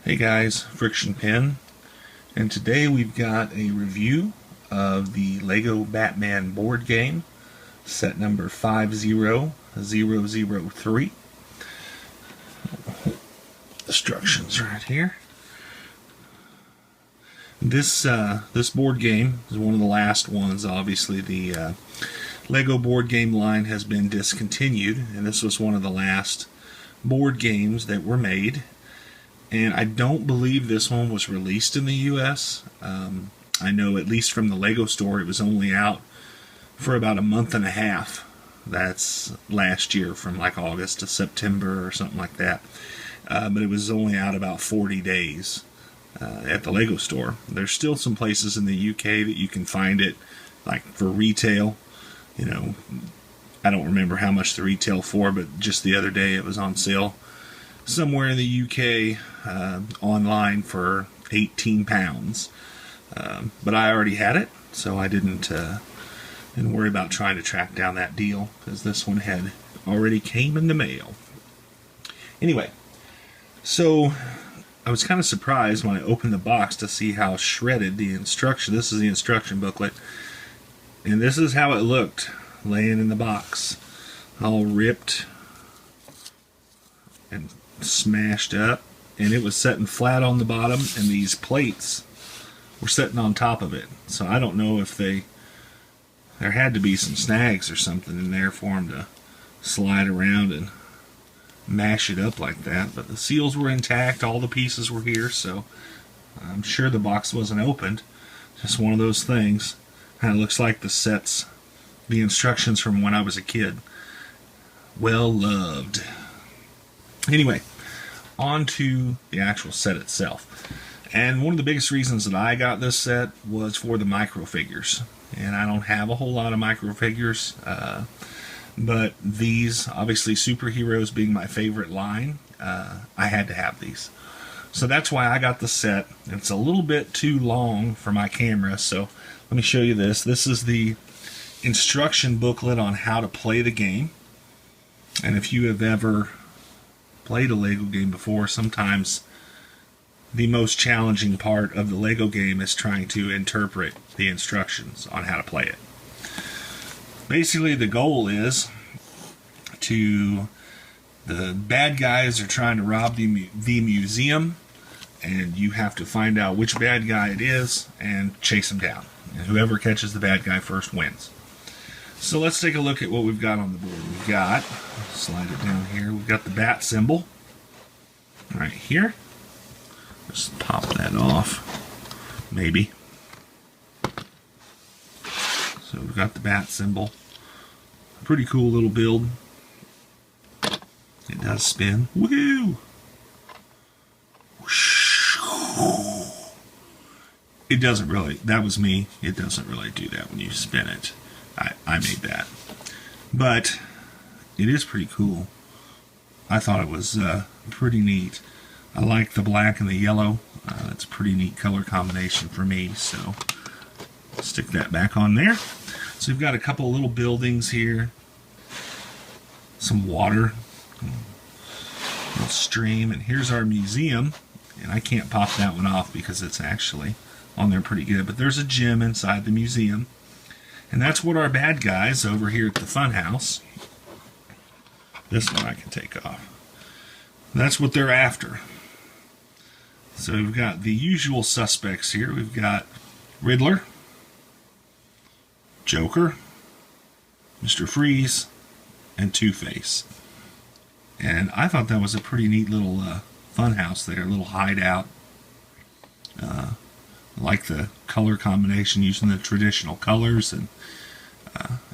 Hey guys, Friction Pen, and today we've got a review of the Lego Batman board game, set number 50003. Instructions right here. This board game is one of the last ones. Obviously, the Lego board game line has been discontinued, and this was one of the last board games that were made. And I don't believe this one was released in the US. I know, at least from the Lego store, it was only out for about a month and a half. That's last year, from like August to September or something like that. But it was only out about 40 days at the Lego store. There's still some places in the UK that you can find it, like for retail. You know, I don't remember how much the retail for, but just the other day it was on sale somewhere in the UK online for £18. But I already had it, so I didn't worry about trying to track down that deal, because this one had already came in the mail. Anyway, so I was kind of surprised when I opened the box to see how shredded the instruction. This is the instruction booklet, and this is how it looked laying in the box, all ripped and smashed up, and it was sitting flat on the bottom, and these plates were sitting on top of it. So I don't know if there had to be some snags or something in there for them to slide around and mash it up like that. But the seals were intact, all the pieces were here, so I'm sure the box wasn't opened. Just one of those things. Kind of looks like the instructions from when I was a kid. Well loved. Anyway, on to the actual set itself. And one of the biggest reasons that I got this set was for the micro figures. And I don't have a whole lot of micro figures, but these, obviously superheroes being my favorite line, I had to have these. So that's why I got the set. It's a little bit too long for my camera, so let me show you this. This is the instruction booklet on how to play the game. And if you have ever played a Lego game before, sometimes the most challenging part of the Lego game is trying to interpret the instructions on how to play it. Basically, the goal is the bad guys are trying to rob the museum, and you have to find out which bad guy it is and chase him down. And whoever catches the bad guy first wins. So let's take a look at what we've got on the board. We've got, slide it down here, we've got the bat symbol right here. Just pop that off, maybe. So we've got the bat symbol. Pretty cool little build. It does spin. Woohoo! It doesn't really, that was me, it doesn't really do that when you spin it. I made that. But it is pretty cool. I thought it was pretty neat. I like the black and the yellow. That's a pretty neat color combination for me. So stick that back on there. So we've got a couple of little buildings here. Some water. A little stream. And here's our museum. And I can't pop that one off because it's actually on there pretty good. But there's a gym inside the museum. And that's what our bad guys over here at the Funhouse. This one I can take off. That's what they're after. So we've got the usual suspects here. We've got Riddler, Joker, Mr. Freeze, and Two-Face. And I thought that was a pretty neat little funhouse there, a little hideout. Like the color combination, using the traditional colors, and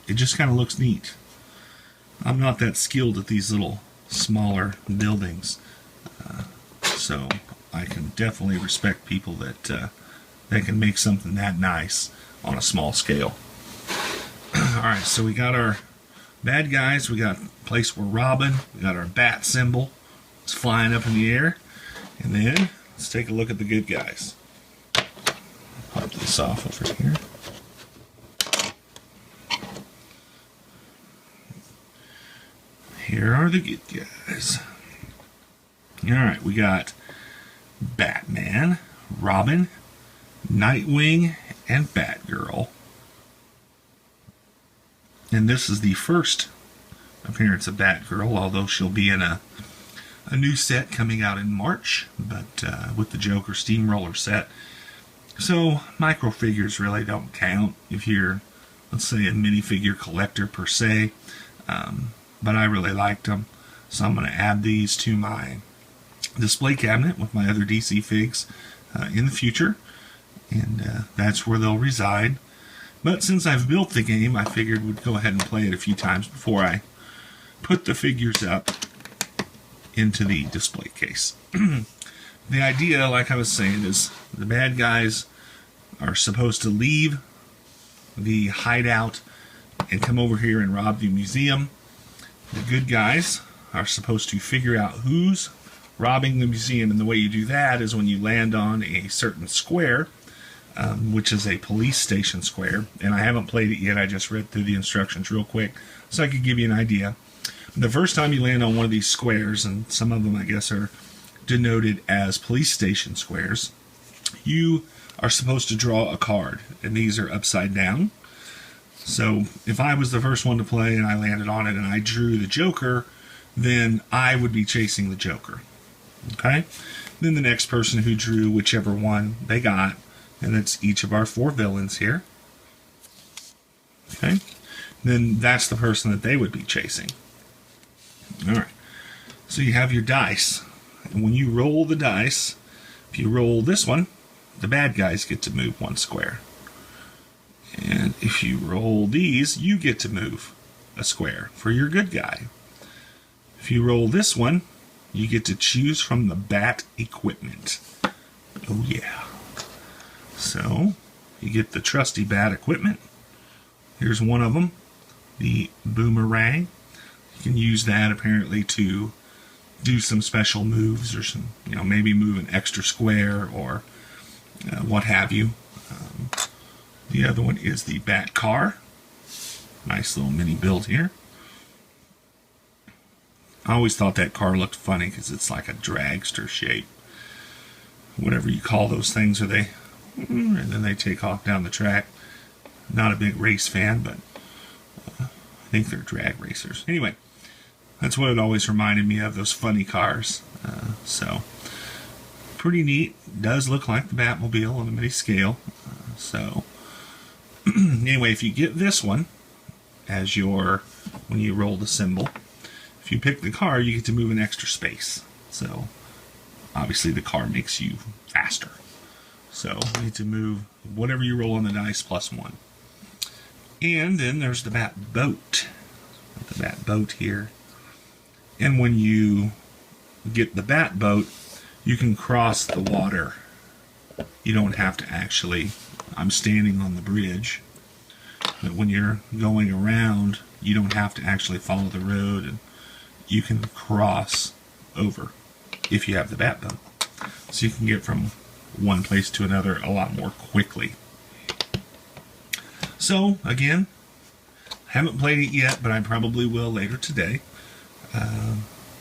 it just kind of looks neat. I'm not that skilled at these little smaller buildings, so I can definitely respect people that can make something that nice on a small scale. Alright, so we got our bad guys, we got a place we're robbing, we got our bat symbol, it's flying up in the air, and then let's take a look at the good guys. Pop this off over here. Here are the good guys. Alright, we got Batman, Robin, Nightwing, and Batgirl. And this is the first appearance of Batgirl, although she'll be in a new set coming out in March, but with the Joker Steamroller set. So microfigures really don't count if you're, let's say, a minifigure collector per se, but I really liked them, so I'm going to add these to my display cabinet with my other DC figs in the future, and that's where they'll reside. But since I've built the game, I figured we'd go ahead and play it a few times before I put the figures up into the display case. The idea, like I was saying, is the bad guys are supposed to leave the hideout and come over here and rob the museum. The good guys are supposed to figure out who's robbing the museum, and the way you do that is when you land on a certain square, which is a police station square, and I haven't played it yet. I just read through the instructions real quick so I could give you an idea. The first time you land on one of these squares, and some of them I guess are denoted as police station squares, you are supposed to draw a card, and these are upside down. So if I was the first one to play and I landed on it and I drew the Joker, then I would be chasing the Joker. Okay? Then the next person who drew whichever one they got, and it's each of our 4 villains here. Okay? Then that's the person that they would be chasing. Alright. So you have your dice. And when you roll the dice, if you roll this one, the bad guys get to move 1 square. And if you roll these, you get to move a square for your good guy. If you roll this one, you get to choose from the bat equipment. Oh yeah. So, you get the trusty bat equipment. Here's one of them, the boomerang. You can use that apparently to do some special moves, or some, maybe move an extra square or what have you. The other one is the bat car. Nice little mini build here. I always thought that car looked funny because it's like a dragster shape. Whatever you call those things, and then they take off down the track. Not a big race fan, but I think they're drag racers. Anyway, that's what it always reminded me of, those funny cars. So, pretty neat. Does look like the Batmobile on a mini scale. So, anyway, if you get this one as when you roll the symbol, if you pick the car, you get to move an extra space. So, obviously the car makes you faster. So, you need to move whatever you roll on the dice plus 1. And then there's the Bat Boat. The Bat Boat here. And when you get the Bat Boat, you can cross the water. You don't have to actually... I'm standing on the bridge. But when you're going around, you don't have to actually follow the road, and you can cross over if you have the Bat Boat. So you can get from one place to another a lot more quickly. So, again, haven't played it yet, but I probably will later today.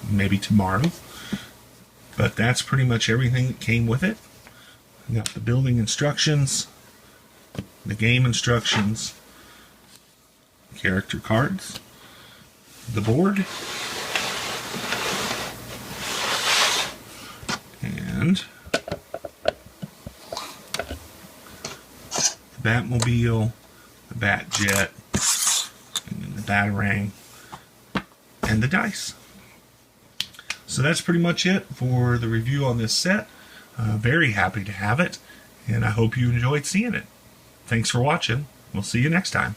Maybe tomorrow. But that's pretty much everything that came with it. I got the building instructions, the game instructions, character cards, the board, and the Batmobile, the Batjet, and then the Batarang, and the dice. So that's pretty much it for the review on this set. Very happy to have it, and I hope you enjoyed seeing it. Thanks for watching. We'll see you next time.